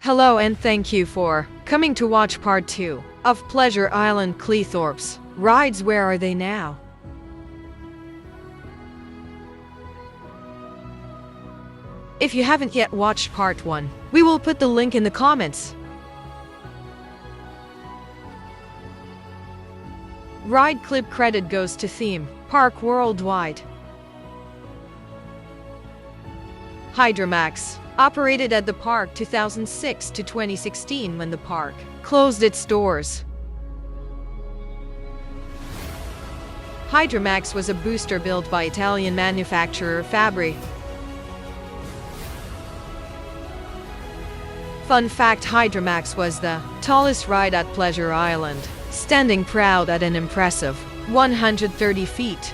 Hello and thank you for coming to watch part 2 of Pleasure Island Cleethorpes. Rides, where are they now? If you haven't yet watched part 1, we will put the link in the comments. Ride clip credit goes to Theme Park Worldwide. Hydramax operated at the park 2006 to 2016 when the park closed its doors. Hydramax was a booster built by Italian manufacturer Fabri. Fun fact: Hydramax was the tallest ride at Pleasure Island, standing proud at an impressive 130 feet.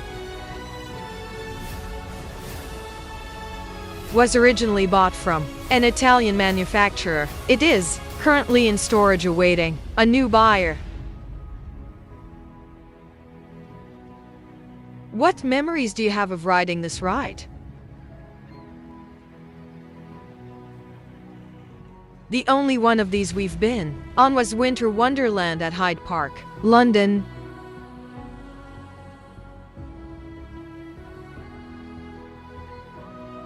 Was originally bought from an Italian manufacturer. It is currently in storage awaiting a new buyer. What memories do you have of riding this ride? The only one of these we've been on was Winter Wonderland at Hyde Park, London.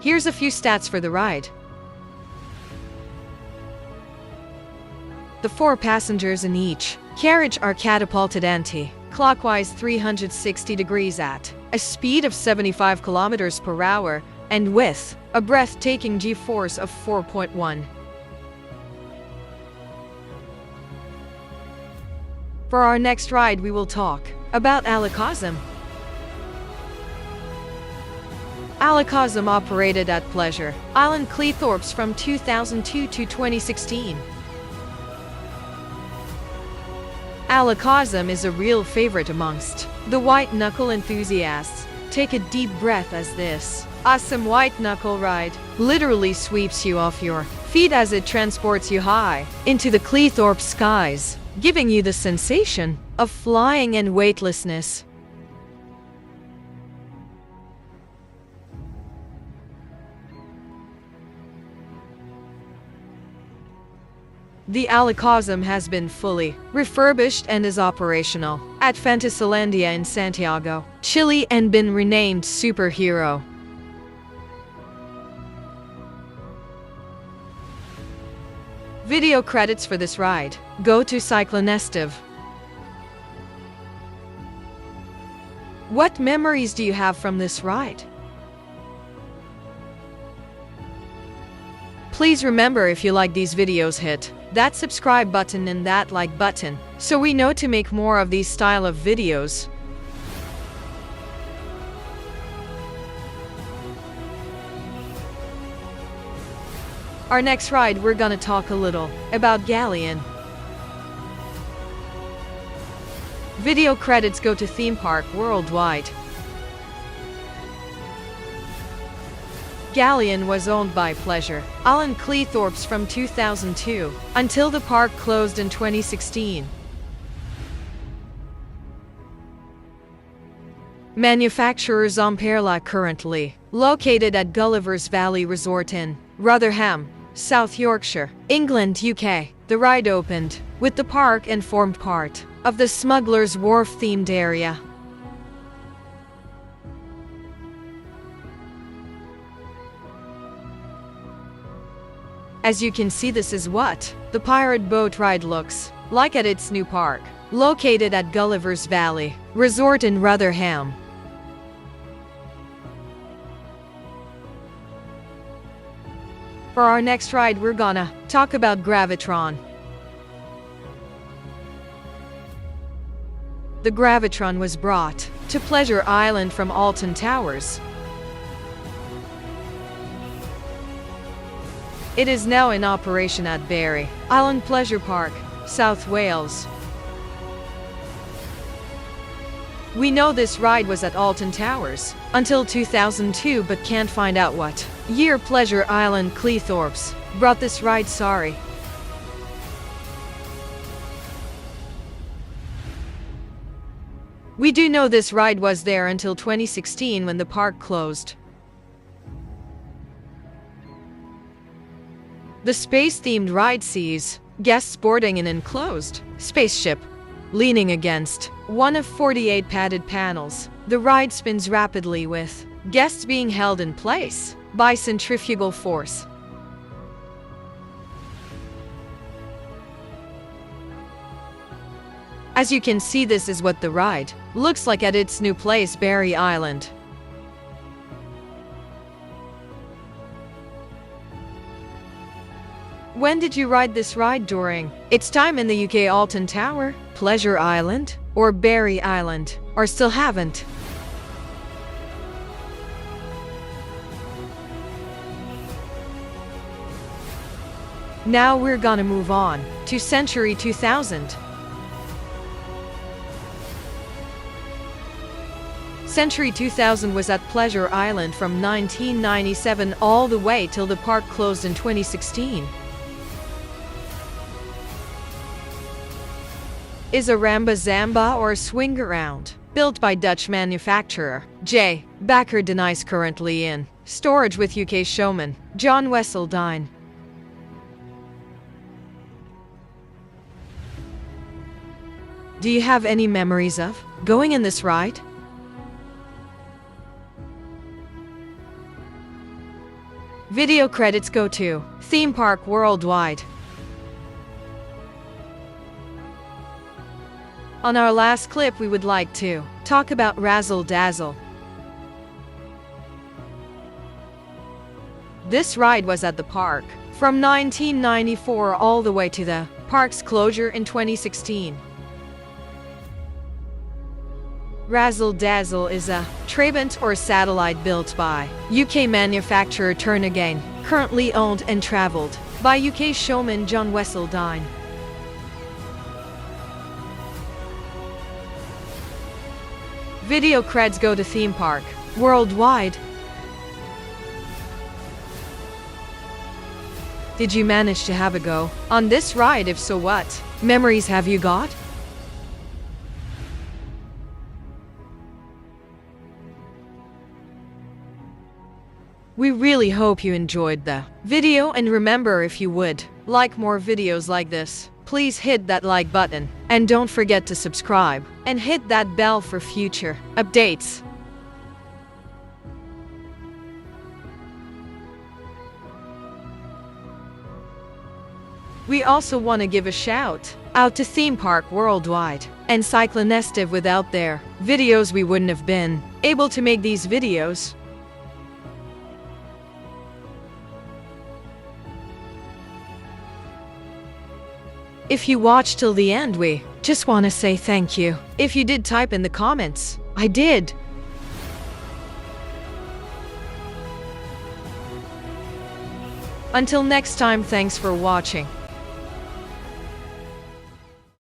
Here's a few stats for the ride. The 4 passengers in each carriage are catapulted anti-clockwise 360 degrees at a speed of 75 kilometers per hour and with a breathtaking G-force of 4.1. For our next ride, we will talk about Alakazam. Alakazam operated at Pleasure Island Cleethorpes from 2002 to 2016. Alakazam is a real favorite amongst the white knuckle enthusiasts. Take a deep breath as this awesome white knuckle ride literally sweeps you off your feet as it transports you high into the Cleethorpes skies, giving you the sensation of flying and weightlessness. The Alakazam has been fully refurbished and is operational at Fantasylandia in Santiago, Chile, and been renamed Superhero. Video credits for this ride go to Psyclonesteve. What memories do you have from this ride? Please remember, if you like these videos, hit that subscribe button and that like button so we know to make more of these style of videos. Our next ride, we're gonna talk a little about Galleon. Video credits go to Theme Park Worldwide. Galleon was owned by Pleasure Island Cleethorpes from 2002 until the park closed in 2016. Manufacturer Zamperla, currently located at Gulliver's Valley Resort in Rotherham, South Yorkshire, England, UK. The ride opened with the park and formed part of the Smuggler's Wharf themed area. As you can see, this is what the pirate boat ride looks like at its new park, located at Gulliver's Valley Resort in Rotherham. For our next ride, we're gonna talk about Gravitron. The Gravitron was brought to Pleasure Island from Alton Towers. It is now in operation at Barry Island Pleasure Park, South Wales. We know this ride was at Alton Towers until 2002, but can't find out what year Pleasure Island Cleethorpes brought this ride. Sorry. We do know this ride was there until 2016 when the park closed. The space-themed ride sees guests boarding an enclosed spaceship. Leaning against one of 48 padded panels, the ride spins rapidly with guests being held in place by centrifugal force. As you can see, this is what the ride looks like at its new place, Berry Island. When did you ride this ride during its time in the UK? Alton Tower, Pleasure Island, or Berry Island? Or still haven't? Now we're gonna move on to Century 2000. Century 2000 was at Pleasure Island from 1997 all the way till the park closed in 2016. Is a Ramba Zamba or swing around, built by Dutch manufacturer J. Bakker denies, currently in storage with UK showman John Wesseldine. Do you have any memories of going in this ride? Video credits go to Theme Park Worldwide. On our last clip, we would like to talk about Razzle Dazzle. This ride was at the park from 1994 all the way to the park's closure in 2016. Razzle Dazzle is a Trabant or satellite built by UK manufacturer Turn Again, currently owned and travelled by UK showman John Wesseldine. Video creds go to Theme Park Worldwide. Did you manage to have a go on this ride? If so, what memories have you got? We really hope you enjoyed the video, and remember, if you would like more videos like this, please hit that like button and don't forget to subscribe and hit that bell for future updates. We also want to give a shout out to Theme Park Worldwide and Psyclonesteve. Without their videos, we wouldn't have been able to make these videos. If you watched till the end, we just want to say thank you. If you did, type in the comments, I did. Until next time, thanks for watching.